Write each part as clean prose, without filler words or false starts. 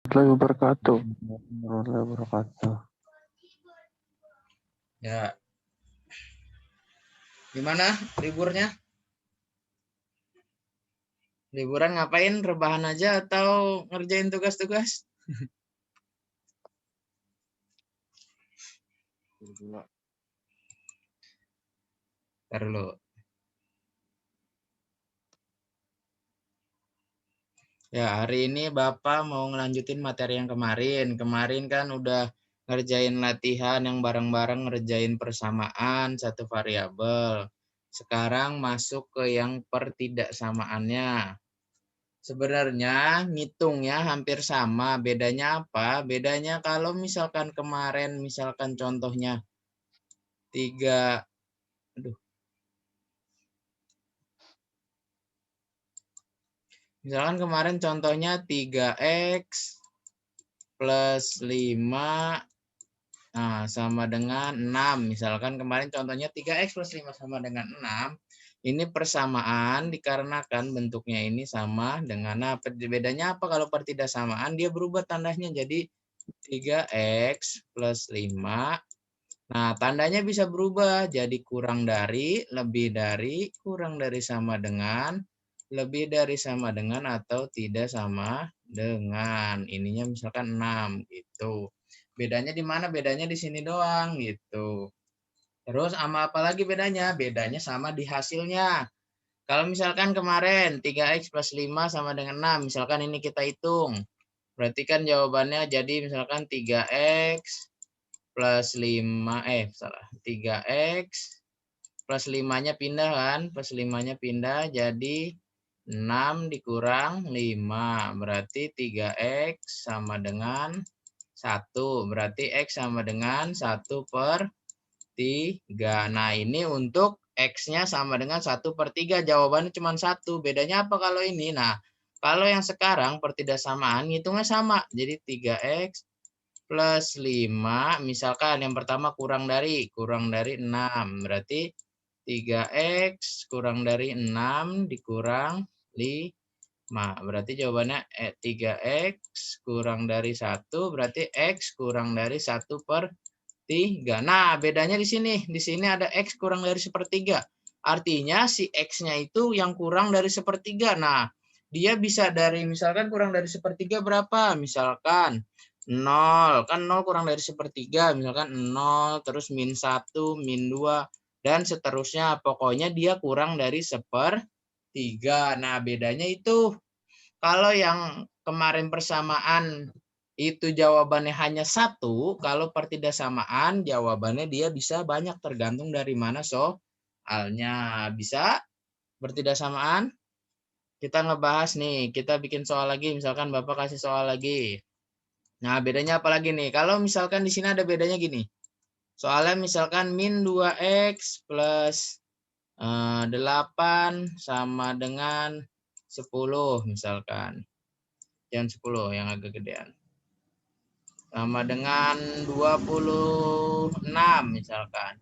Warahmatullahi wabarakatuh. Warahmatullahi wabarakatuh. Ya, gimana liburnya? Liburan ngapain? Rebahan aja atau ngerjain tugas-tugas? Ntar dulu. Ya, hari ini Bapak mau ngelanjutin materi yang kemarin. Kemarin kan udah ngerjain latihan yang bareng-bareng ngerjain persamaan satu variabel. Sekarang masuk ke yang pertidaksamaannya. Sebenarnya ngitungnya hampir sama. Bedanya apa? Bedanya kalau misalkan kemarin, misalkan contohnya 3, aduh. Misalkan kemarin contohnya 3x plus 5 sama dengan 6. Misalkan kemarin contohnya 3x plus 5 sama dengan 6. Ini persamaan dikarenakan bentuknya ini sama dengan, bedanya apa kalau pertidaksamaan? Dia berubah tandanya jadi 3x plus 5. Nah, tandanya bisa berubah jadi kurang dari, lebih dari, kurang dari sama dengan, lebih dari sama dengan, atau tidak sama dengan. Ininya misalkan 6 gitu. Bedanya di mana? Bedanya di sini doang gitu. Terus sama apa lagi bedanya? Bedanya sama di hasilnya. Kalau misalkan kemarin 3x plus 5 sama dengan 6, misalkan ini kita hitung. Berarti kan jawabannya jadi misalkan 3x plus 5, 3x plus 5-nya pindah kan, plus 5-nya pindah jadi 6 dikurang 5, berarti 3x sama dengan 1, berarti x sama dengan 1/3. Nah, ini untuk x-nya sama dengan 1/3, jawabannya cuma 1. Bedanya apa kalau ini? Nah, kalau yang sekarang pertidaksamaan ngitungnya sama, jadi 3x plus 5, misalkan yang pertama kurang dari 6, berarti 3x kurang dari 6 dikurang 5, berarti jawabannya 3x kurang dari 1, berarti x kurang dari 1/3. Nah, bedanya di sini ada x kurang dari 1/3, artinya si x-nya itu yang kurang dari 1/3. Nah, dia bisa dari, misalkan kurang dari 1/3 berapa, misalkan 0, kan 0 kurang dari 1/3, misalkan 0, terus min 1, min 2, dan seterusnya. Pokoknya dia kurang dari 1/3. Nah, bedanya itu. Kalau yang kemarin persamaan itu jawabannya hanya 1, kalau pertidaksamaan jawabannya dia bisa banyak, tergantung dari mana soalnya. Bisa pertidaksamaan? Kita ngebahas nih, kita bikin soal lagi, misalkan Bapak kasih soal lagi. Nah, bedanya apa lagi nih? Kalau misalkan di sini ada bedanya gini. Soalnya misalkan min 2x plus 8 sama dengan 10 misalkan. Jangan 10, yang agak gedean. Sama dengan 26 misalkan.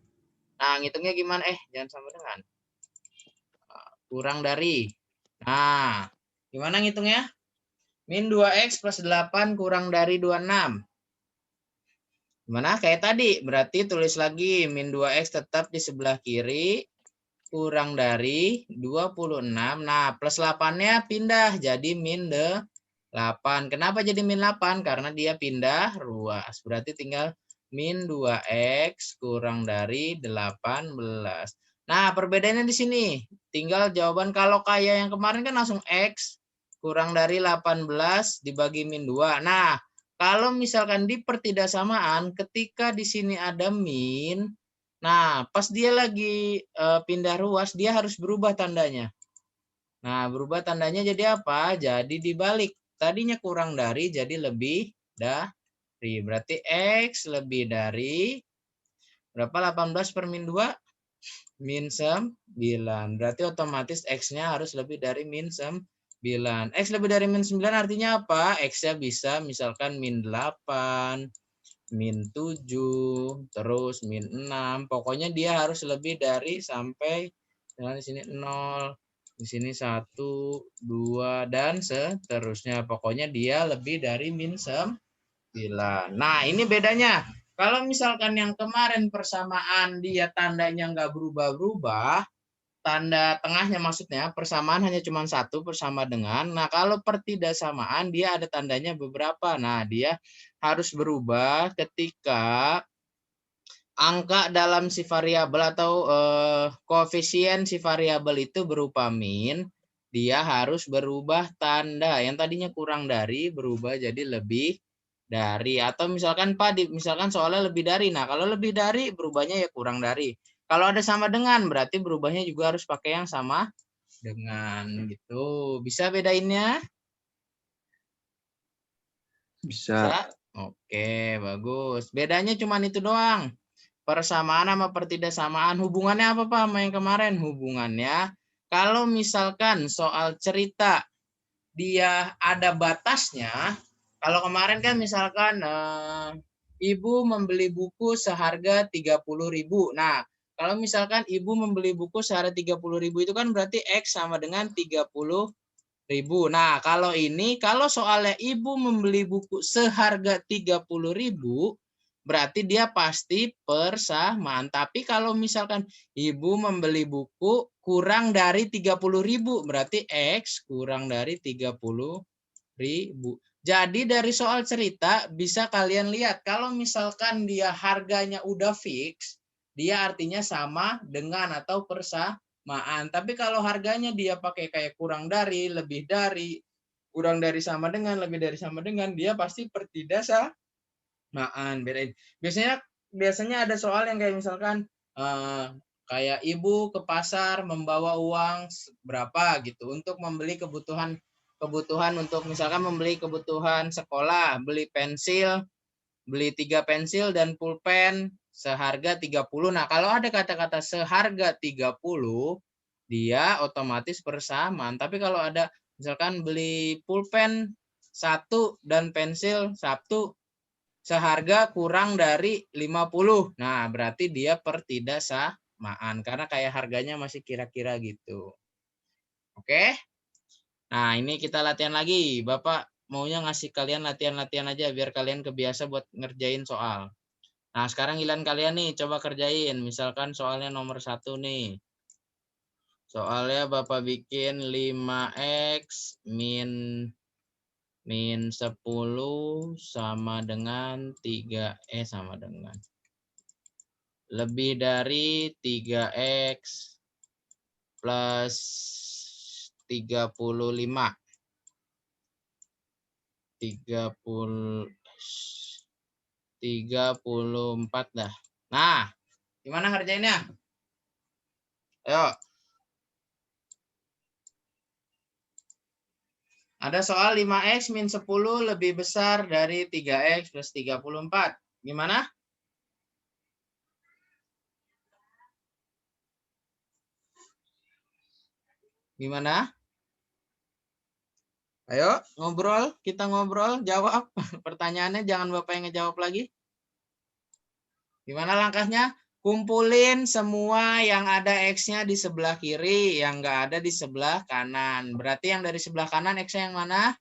Nah, ngitungnya gimana? Jangan sama dengan. Kurang dari. Nah, gimana ngitungnya? Min 2x plus 8 kurang dari 26. Gimana? Kayak tadi, berarti tulis lagi min 2x tetap di sebelah kiri, kurang dari 26. Nah, plus 8-nya pindah jadi min 8. Kenapa jadi min 8? Karena dia pindah ruas. Berarti tinggal min 2x kurang dari 18. Nah, perbedaannya di sini. Tinggal jawaban, kalau kayak yang kemarin kan langsung x kurang dari 18 dibagi min 2. Nah, kalau misalkan di pertidaksamaan, ketika di sini ada min, nah pas dia lagi pindah ruas, dia harus berubah tandanya. Nah, berubah tandanya jadi apa? Jadi dibalik. Tadinya kurang dari, jadi lebih dari. Berarti x lebih dari, berapa 18 per min 2? Min 9. Berarti otomatis x-nya harus lebih dari min 9. X lebih dari min 9 artinya apa? X-nya bisa misalkan min 8, min 7, terus min 6. Pokoknya dia harus lebih dari, sampai di sini 0. Di sini 1, 2, dan seterusnya. Pokoknya dia lebih dari min 9. Nah, ini bedanya. Kalau misalkan yang kemarin persamaan dia tandanya nggak berubah-berubah, tanda tengahnya maksudnya persamaan hanya cuma 1 bersama dengan. Nah, kalau pertidaksamaan dia ada tandanya beberapa. Nah, dia harus berubah ketika angka dalam si variabel atau koefisien si variabel itu berupa min, dia harus berubah tanda. Yang tadinya kurang dari berubah jadi lebih dari. Atau misalkan Pak, misalkan soalnya lebih dari. Nah, kalau lebih dari berubahnya ya kurang dari. Kalau ada sama dengan berarti berubahnya juga harus pakai yang sama dengan gitu. Bisa bedainnya? Bisa. Oke, bagus. Bedanya cuma itu doang. Persamaan sama pertidaksamaan. Hubungannya apa Pak sama yang kemarin? Hubungannya kalau misalkan soal cerita dia ada batasnya. Kalau kemarin kan misalkan ibu membeli buku seharga 30.000. Nah, kalau misalkan ibu membeli buku seharga 30.000 itu kan berarti X sama dengan 30.000. Nah, kalau ini, kalau soalnya ibu membeli buku seharga 30.000, berarti dia pasti persamaan. Tapi kalau misalkan ibu membeli buku kurang dari 30.000, berarti X kurang dari 30.000. Jadi dari soal cerita bisa kalian lihat, kalau misalkan dia harganya udah fix, dia artinya sama dengan atau persamaan. Tapi kalau harganya dia pakai kayak kurang dari, lebih dari, kurang dari sama dengan, lebih dari sama dengan, dia pasti pertidaksamaan. Bedain. Biasanya ada soal yang kayak misalkan kayak ibu ke pasar membawa uang berapa gitu untuk membeli kebutuhan untuk misalkan membeli kebutuhan sekolah, beli pensil, beli 3 pensil dan pulpen seharga 30. Nah, kalau ada kata-kata seharga 30, dia otomatis persamaan. Tapi kalau ada misalkan beli pulpen 1 dan pensil 1 seharga kurang dari 50. Nah, berarti dia pertidaksamaan karena kayak harganya masih kira-kira gitu. Oke? Nah, ini kita latihan lagi. Bapak maunya ngasih kalian latihan-latihan aja biar kalian kebiasa buat ngerjain soal. Nah, sekarang giliran kalian nih, coba kerjain. Misalkan soalnya nomor 1 nih. Soalnya Bapak bikin 5X min 10 sama dengan 3. Sama dengan. Lebih dari 3X plus 35. 34 dah. Nah, gimana ngerjainnya? Ayo. Ada soal 5X min 10 lebih besar dari 3X plus 34. Gimana? Gimana? Ayo ngobrol, kita ngobrol, jawab. Pertanyaannya jangan Bapak yang ngejawab lagi. Gimana langkahnya? Kumpulin semua yang ada X-nya di sebelah kiri, yang nggak ada di sebelah kanan. Berarti yang dari sebelah kanan X-nya yang mana?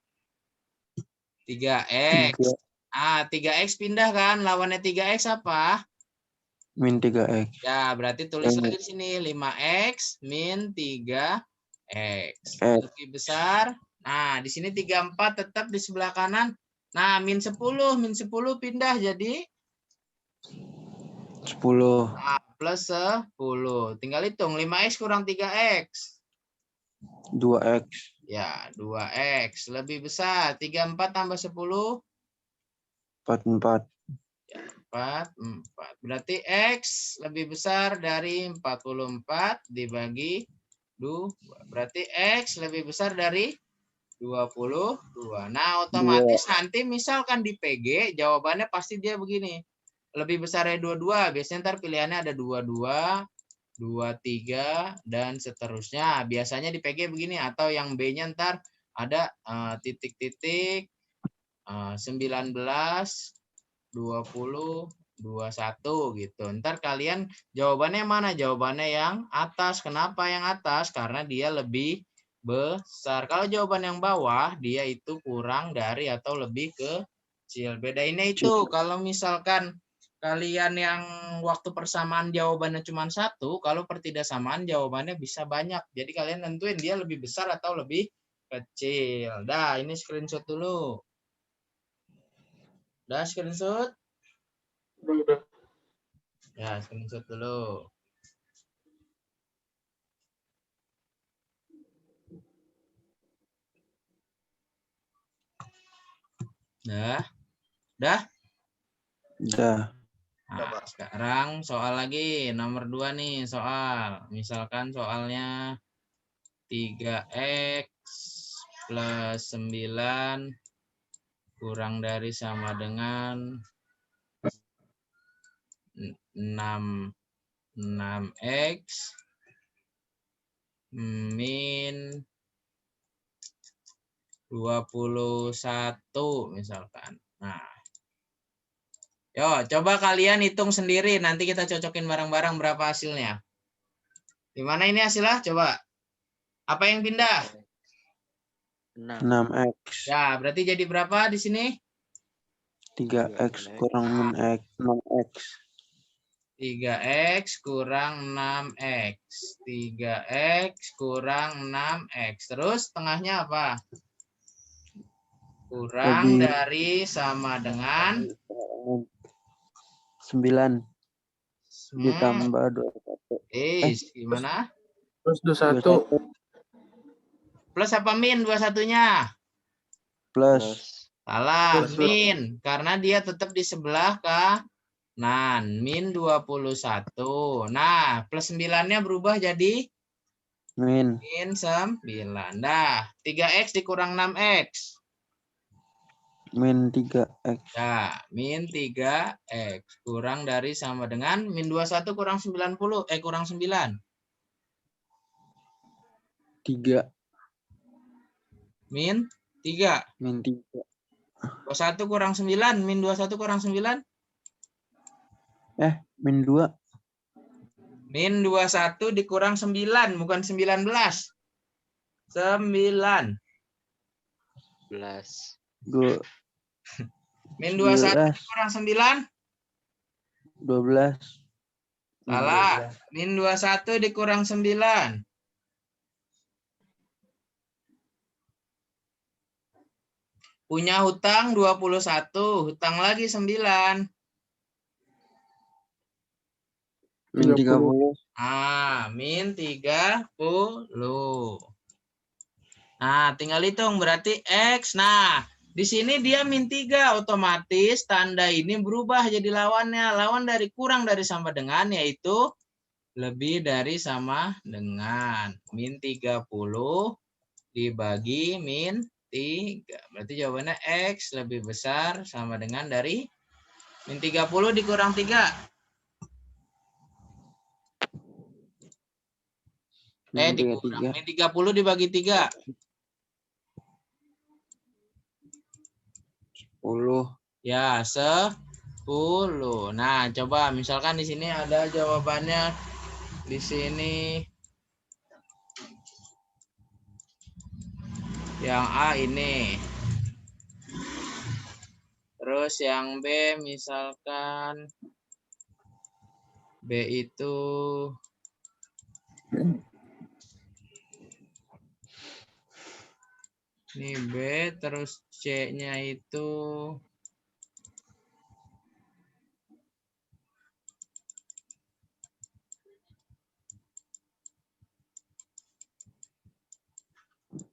3X. 3X pindah kan? Lawannya 3X apa? Min 3X. Ya, berarti tulis lagi di sini 5X min 3X. Lebih besar. Nah, di sini 34 tetap di sebelah kanan. Nah, min 10 pindah jadi 10. Plus 10. Tinggal hitung 5X kurang 3X. 2X. Ya, 2X. Lebih besar. 34 tambah 10. 44. Ya, 44. Berarti X lebih besar dari 44 dibagi 2. Berarti X lebih besar dari 22. Nah, otomatis nanti misalkan di PG, jawabannya pasti dia begini. Lebih besar dari 22. Biasanya ntar pilihannya ada 22, 23, dan seterusnya. Biasanya di PG begini. Atau yang B-nya ntar ada titik-titik 19, 20, 21 gitu. Ntar kalian jawabannya mana? Jawabannya yang atas. Kenapa yang atas? Karena dia lebih besar. Kalau jawaban yang bawah, dia itu kurang dari atau lebih kecil. Bedainnya itu kalau misalkan kalian yang waktu persamaan jawabannya cuma 1, kalau pertidaksamaan jawabannya bisa banyak. Jadi kalian tentuin dia lebih besar atau lebih kecil. Dah, ini screenshot dulu. Dah screenshot? Udah. Ya, screenshot dulu. Dah. Dah? Dah. Nah, sekarang soal lagi. Nomor 2 nih soal. Misalkan soalnya 3x plus 9 kurang dari sama dengan 6x min 21 misalkan. Nah, yo coba kalian hitung sendiri, nanti kita cocokin bareng-bareng berapa hasilnya. Di mana ini hasilnya? Coba. Apa yang pindah? 6x. Ya, berarti jadi berapa di sini? 3x kurang min x. 6x. 3x kurang 6x. 3x kurang 6x. Terus tengahnya apa? Kurang Lebih. dari sama dengan 9 ditambah 21. Gimana? Plus 21. Plus apa min 21-nya? Plus. Salah, Plus. min. Karena dia tetap di sebelah kanan. Min 21. Nah, plus 9-nya berubah jadi? Min. Min 9. Nah, 3x dikurang 6x. Min 3x. Ya, min 3x. Kurang dari sama dengan min 21 kurang 90. Kurang 9. 3. Min 3. Min 3. 21 kurang 9. Min 21 kurang 9. Min 2. Min 21 dikurang 9. Bukan 19. 9. 2. Min 21 dikurang 9. 12. Salah. Min 21 dikurang 9. Punya hutang 21. Hutang lagi 9. Min 30. Min 30. Nah, tinggal hitung berarti X. Nah, di sini dia min 3. Otomatis tanda ini berubah jadi lawannya. Lawan dari kurang dari sama dengan yaitu lebih dari sama dengan. Min 30 dibagi min 3. Berarti jawabannya X lebih besar sama dengan dari min 30 dikurang 3. Dikurang. Min 30 dibagi 3. 10. Ya, 10. Nah, coba misalkan di sini ada jawabannya di sini. Yang A ini. Terus yang B misalkan B itu ini B, terus C-nya itu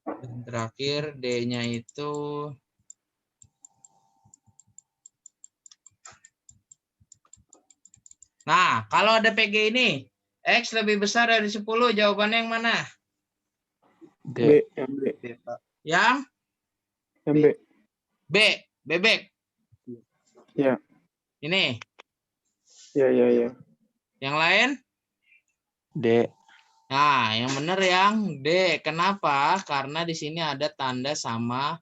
dan terakhir D-nya itu nah, kalau ada PG ini X lebih besar dari 10, jawabannya yang mana? D. Yang B. B, bebek. Ya. Ini. Ya. Yang lain? D. Nah, yang benar yang D. Kenapa? Karena di sini ada tanda sama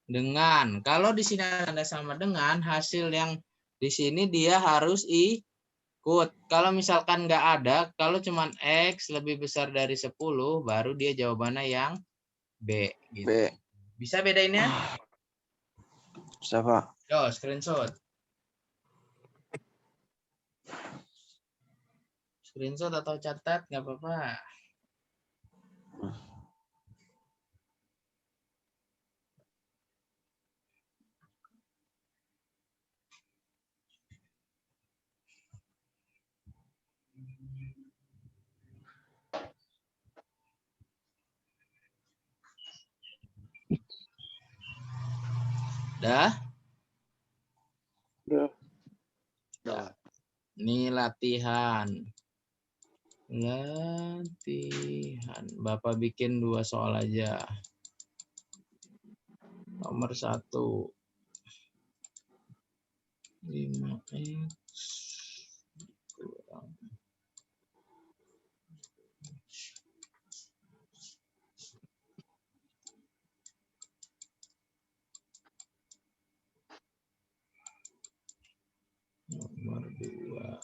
dengan. Kalau di sini ada tanda sama dengan, hasil yang Di sini dia harus ikut. Kalau misalkan nggak ada, kalau cuman X lebih besar dari 10, baru dia jawabannya yang B. Gitu. B. Bisa bedainnya? Bisa, Pak. Yo, screenshot. Screenshot atau catat, nggak apa-apa. Dah? Udah. Dah. Ini latihan. Latihan. Bapak bikin 2 soal aja. Nomor 1. 5X kurang. Nomor 2.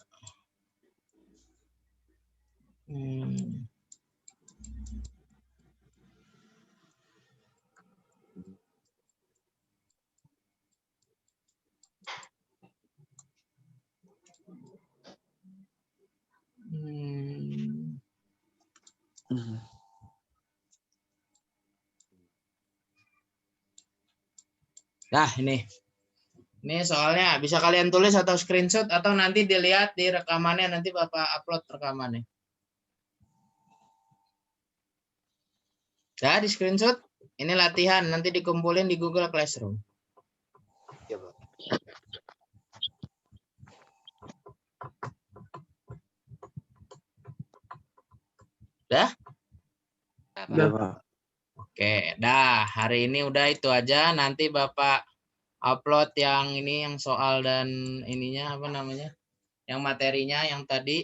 Nah, ini. Ini soalnya bisa kalian tulis atau screenshot atau nanti dilihat di rekamannya, nanti Bapak upload rekamannya. Nah, di screenshot. Ini latihan, nanti dikumpulin di Google Classroom. Ya, Pak. Dah? Udah, Pak. Oke, dah. Hari ini udah itu aja. Nanti Bapak upload yang ini, yang soal dan ininya apa namanya? Yang materinya yang tadi.